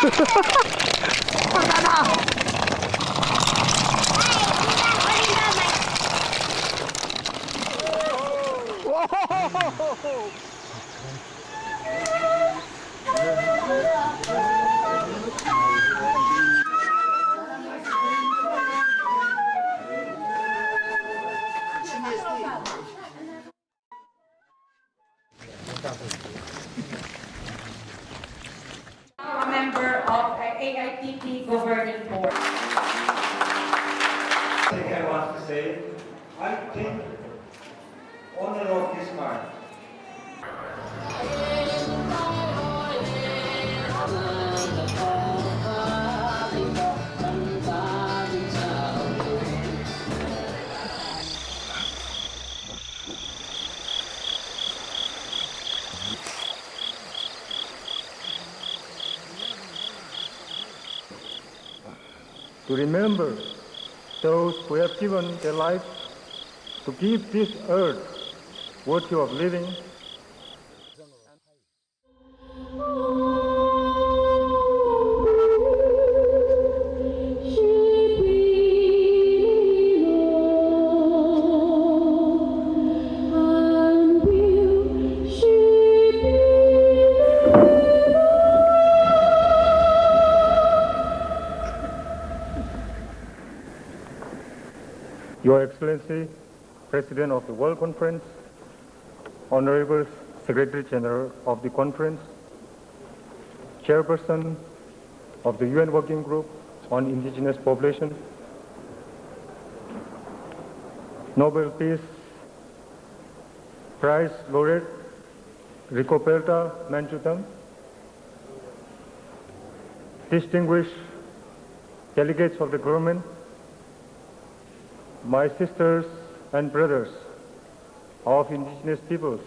A member of AITP Governing Board. I think I want to say, I take honor of this card. To remember those who have given their lives to give this earth worthy of living. Your Excellency, President of the World Conference, Honorable Secretary General of the Conference, Chairperson of the UN Working Group on Indigenous Population, Nobel Peace Prize Laureate Ricoperta Manjutam, distinguished delegates of the government, my sisters and brothers of indigenous peoples,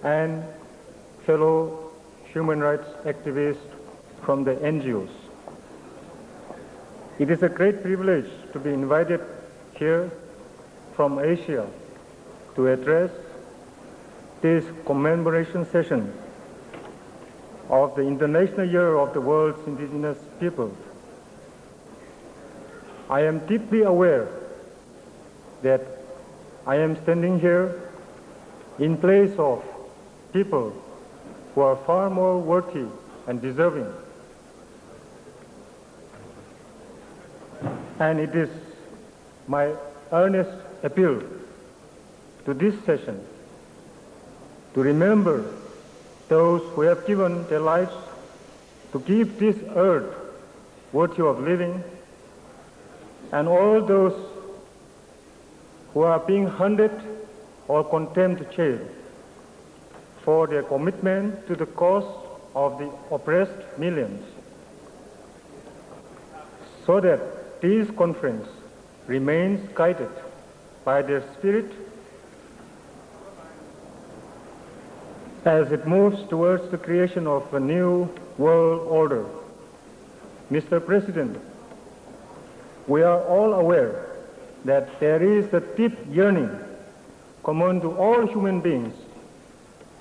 and fellow human rights activists from the NGOs. It is a great privilege to be invited here from Asia to address this commemoration session of the International Year of the World's Indigenous Peoples. I am deeply aware that I am standing here in place of people who are far more worthy and deserving. And it is my earnest appeal to this session to remember those who have given their lives to keep this earth worthy of living, and all those who are being hunted or condemned to jail for their commitment to the cause of the oppressed millions, so that this conference remains guided by their spirit as it moves towards the creation of a new world order. Mr. President, we are all aware that there is a deep yearning common to all human beings,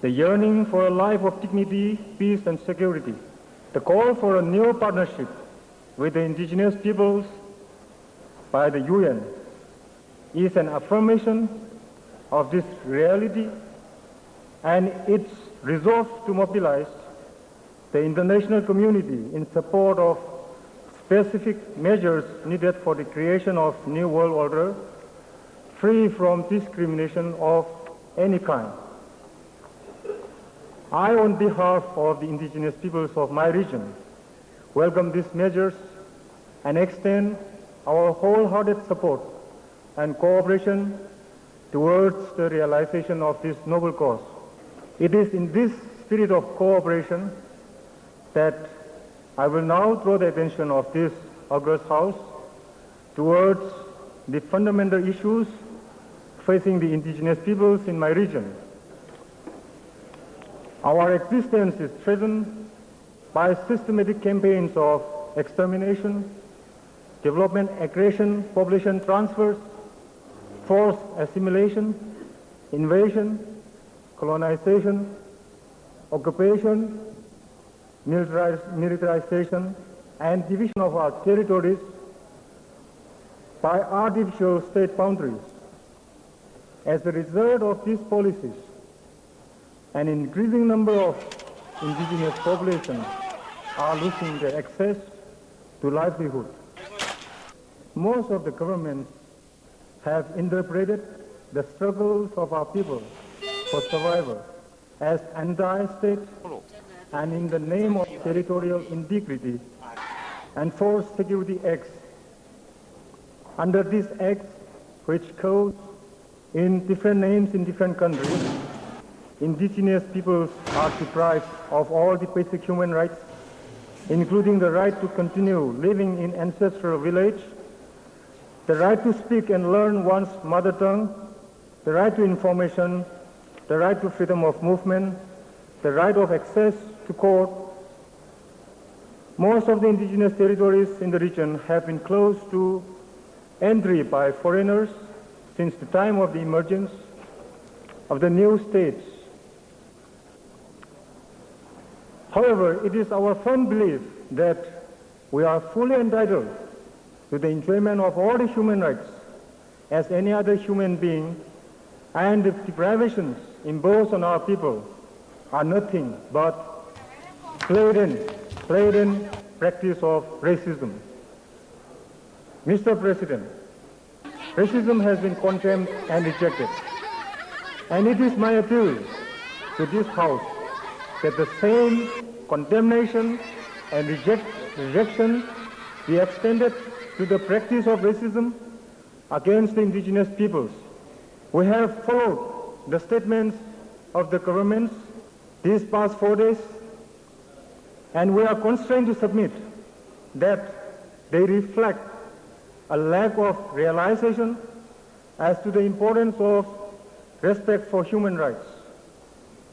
the yearning for a life of dignity, peace, and security. The call for a new partnership with the indigenous peoples by the UN is an affirmation of this reality and its resolve to mobilize the international community in support of specific measures needed for the creation of new world order, free from discrimination of any kind. I, on behalf of the indigenous peoples of my region, welcome these measures and extend our wholehearted support and cooperation towards the realization of this noble cause. It is in this spirit of cooperation that I will now draw the attention of this august House towards the fundamental issues facing the indigenous peoples in my region. Our existence is threatened by systematic campaigns of extermination, development aggression, population transfers, forced assimilation, invasion, colonization, occupation, militarization, and division of our territories by artificial state boundaries. As a result of these policies, an increasing number of indigenous populations are losing their access to livelihood. Most of the governments have interpreted the struggles of our people for survival as anti-state and in the name of territorial integrity enforced security acts. Under these acts, which goes in different names in different countries, indigenous peoples are deprived of all the basic human rights, including the right to continue living in ancestral village, the right to speak and learn one's mother tongue, the right to information, the right to freedom of movement, the right of access to court. Most of the indigenous territories in the region have been closed to entry by foreigners since the time of the emergence of the new states. However, it is our firm belief that we are fully entitled to the enjoyment of all the human rights as any other human being, and the deprivations imposed on our people are nothing but blatant practice of racism. Mr. President, racism has been condemned and rejected, and it is my appeal to this House that the same condemnation and rejection be extended to the practice of racism against the indigenous peoples. We have followed the statements of the governments these past 4 days, and we are constrained to submit that they reflect a lack of realization as to the importance of respect for human rights.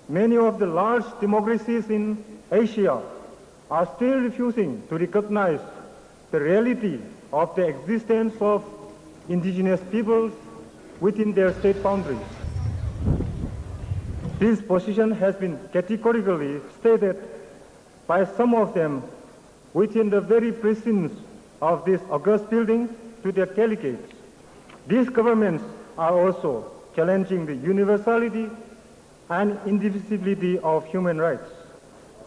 Many of the large democracies in Asia are still refusing to recognize the reality of the existence of indigenous peoples within their state boundaries. This position has been categorically stated by some of them within the very precincts of this august building to their delegates. These governments are also challenging the universality and indivisibility of human rights.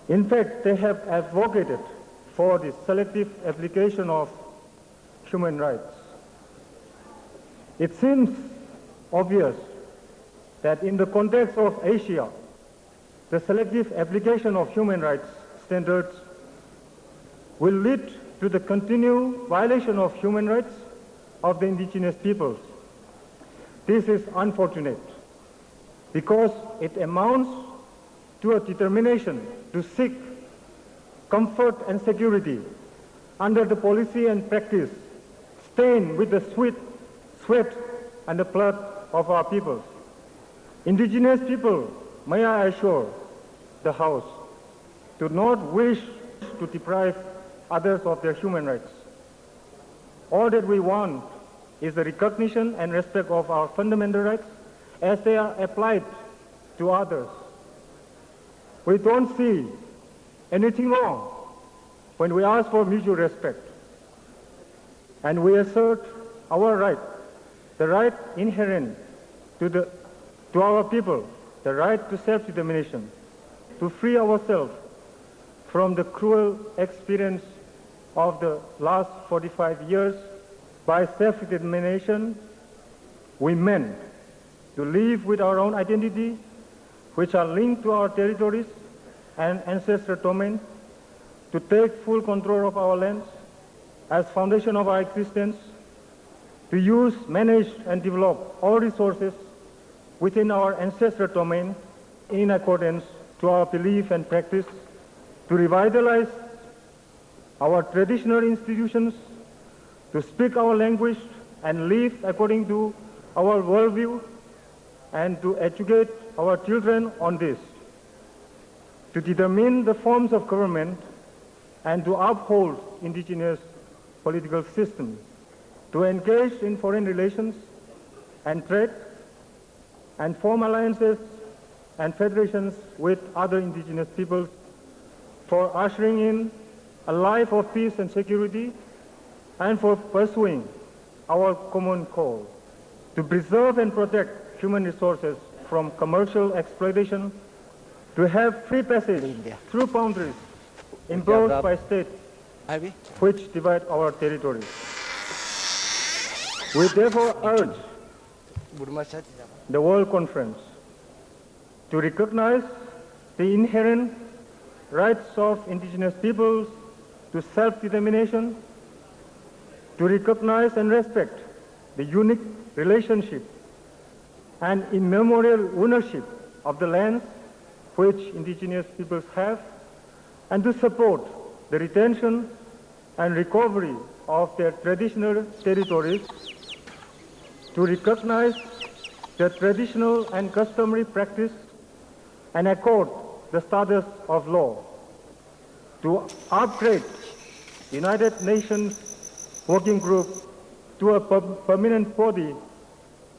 In fact, they have advocated for the selective application of human rights. It seems obvious that in the context of Asia, the selective application of human rights standards will lead to the continued violation of human rights of the indigenous peoples. This is unfortunate because it amounts to a determination to seek comfort and security under the policy and practice stained with the sweat and the blood of our peoples. Indigenous people, may I assure the House, do not wish to deprive others of their human rights. All that we want is the recognition and respect of our fundamental rights as they are applied to others. We don't see anything wrong when we ask for mutual respect, and we assert our right, the right inherent to our people, the right to self-determination, to free ourselves from the cruel experience of the last 45 years. By self-determination, we meant to live with our own identity, which are linked to our territories and ancestral domain, to take full control of our lands as foundation of our existence, to use, manage, and develop all resources within our ancestral domain in accordance to our belief and practice, to revitalize our traditional institutions, to speak our language and live according to our worldview, and to educate our children on this, to determine the forms of government and to uphold indigenous political systems, to engage in foreign relations and trade, and form alliances and federations with other indigenous peoples for ushering in a life of peace and security, and for pursuing our common call to preserve and protect human resources from commercial exploitation, to have free passage through boundaries imposed by states which divide our territory. We therefore urge the World Conference to recognize the inherent rights of indigenous peoples to self-determination, to recognize and respect the unique relationship and immemorial ownership of the lands which indigenous peoples have, and to support the retention and recovery of their traditional territories, to recognize the traditional and customary practice and accord the status of law, to upgrade United Nations Working Group to a permanent body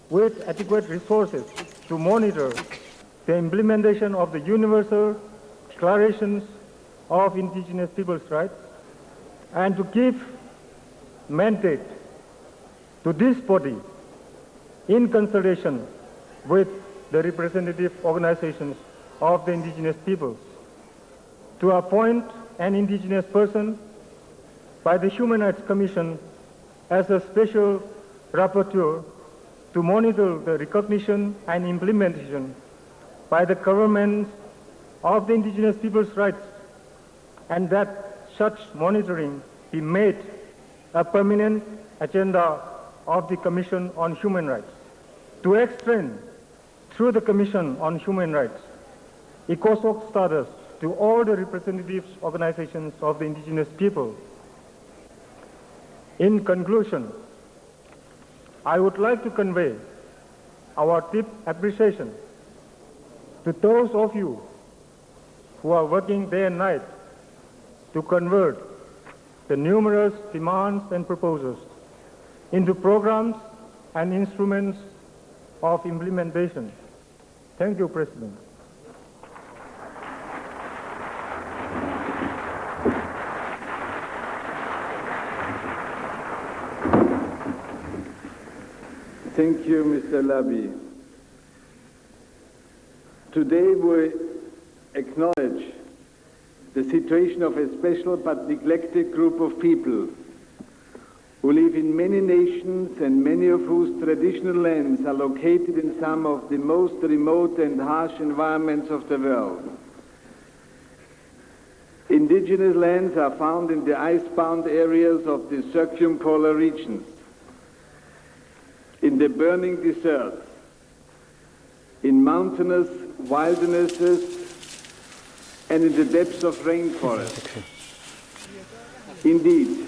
with adequate resources to monitor the implementation of the Universal Declarations of Indigenous Peoples' Rights, and to give mandate to this body in consultation with the representative organizations of the indigenous peoples, to appoint an indigenous person by the Human Rights Commission as a special rapporteur to monitor the recognition and implementation by the governments of the indigenous people's rights, and that such monitoring be made a permanent agenda of the Commission on Human Rights, to extend through the Commission on Human Rights ECOSOC status to all the representative organizations of the indigenous people. In conclusion, I would like to convey our deep appreciation to those of you who are working day and night to convert the numerous demands and proposals into programs and instruments of implementation. Thank you, President. Thank you, Mr. Labi. Today we acknowledge the situation of a special but neglected group of people who live in many nations and many of whose traditional lands are located in some of the most remote and harsh environments of the world. Indigenous lands are found in the ice-bound areas of the circumpolar regions, in the burning deserts, in mountainous wildernesses, and in the depths of rainforests. Indeed,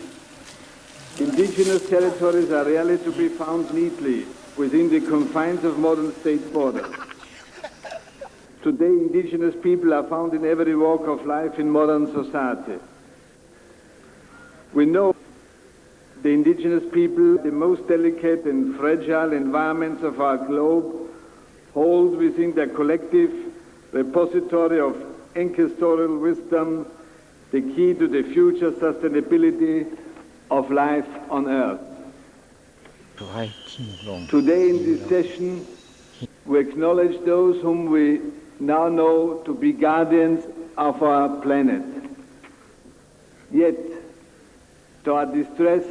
indigenous territories are rarely to be found neatly within the confines of modern state borders. Today, indigenous people are found in every walk of life in modern society. We know the indigenous people, the most delicate and fragile environments of our globe, hold within their collective repository of ancestral wisdom the key to the future sustainability of life on Earth. Today in this session, we acknowledge those whom we now know to be guardians of our planet. Yet, to our distress,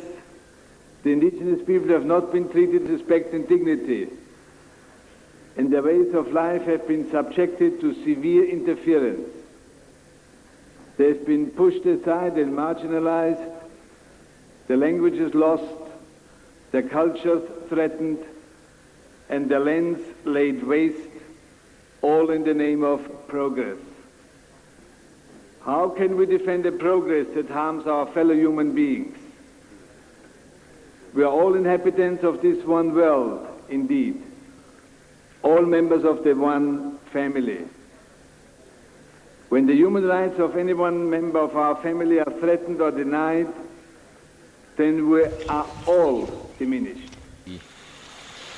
the indigenous people have not been treated with respect and dignity, and their ways of life have been subjected to severe interference. They have been pushed aside and marginalized, their languages lost, their cultures threatened, and their lands laid waste, all in the name of progress. How can we defend a progress that harms our fellow human beings? We are all inhabitants of this one world, indeed, all members of the one family. When the human rights of any one member of our family are threatened or denied, then we are all diminished.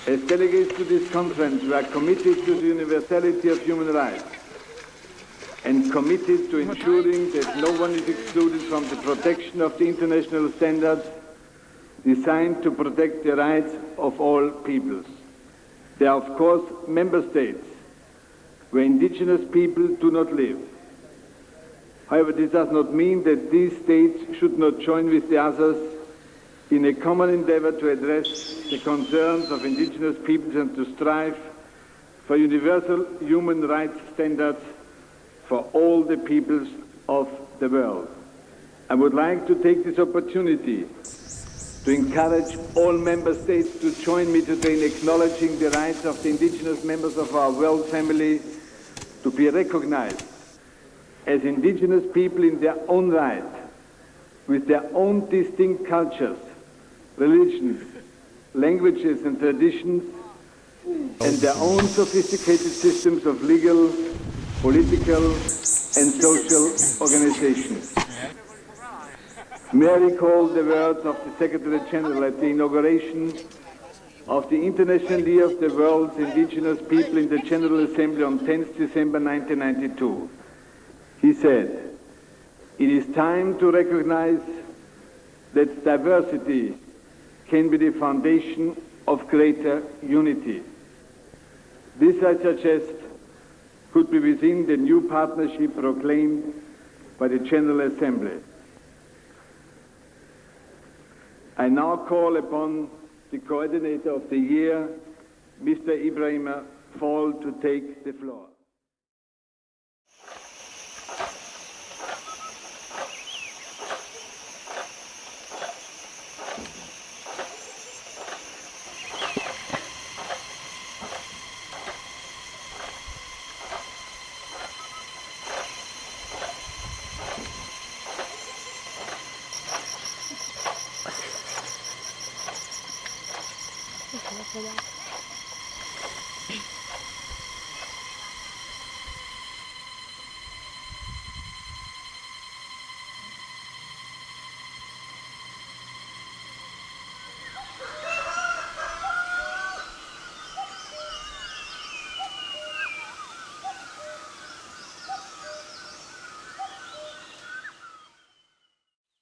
As delegates to this conference, we are committed to the universality of human rights. and committed to ensuring that no one is excluded from the protection of the international standards designed to protect the rights of all peoples. There are, of course, member states where indigenous people do not live. However, this does not mean that these states should not join with the others in a common endeavor to address the concerns of indigenous peoples and to strive for universal human rights standards for all the peoples of the world. I would like to take this opportunity to encourage all member states to join me today in acknowledging the rights of the indigenous members of our world family to be recognized as indigenous people in their own right, with their own distinct cultures, religions, languages and traditions, and their own sophisticated systems of legal, political and social organizations. May I recall the words of the Secretary General at the inauguration of the International Year of the World's Indigenous People in the General Assembly on 10th December 1992. He said, "It is time to recognize that diversity can be the foundation of greater unity." This, I suggest, could be within the new partnership proclaimed by the General Assembly. I now call upon the coordinator of the year, Mr. Ibrahim Fall, to take the floor. Gracias.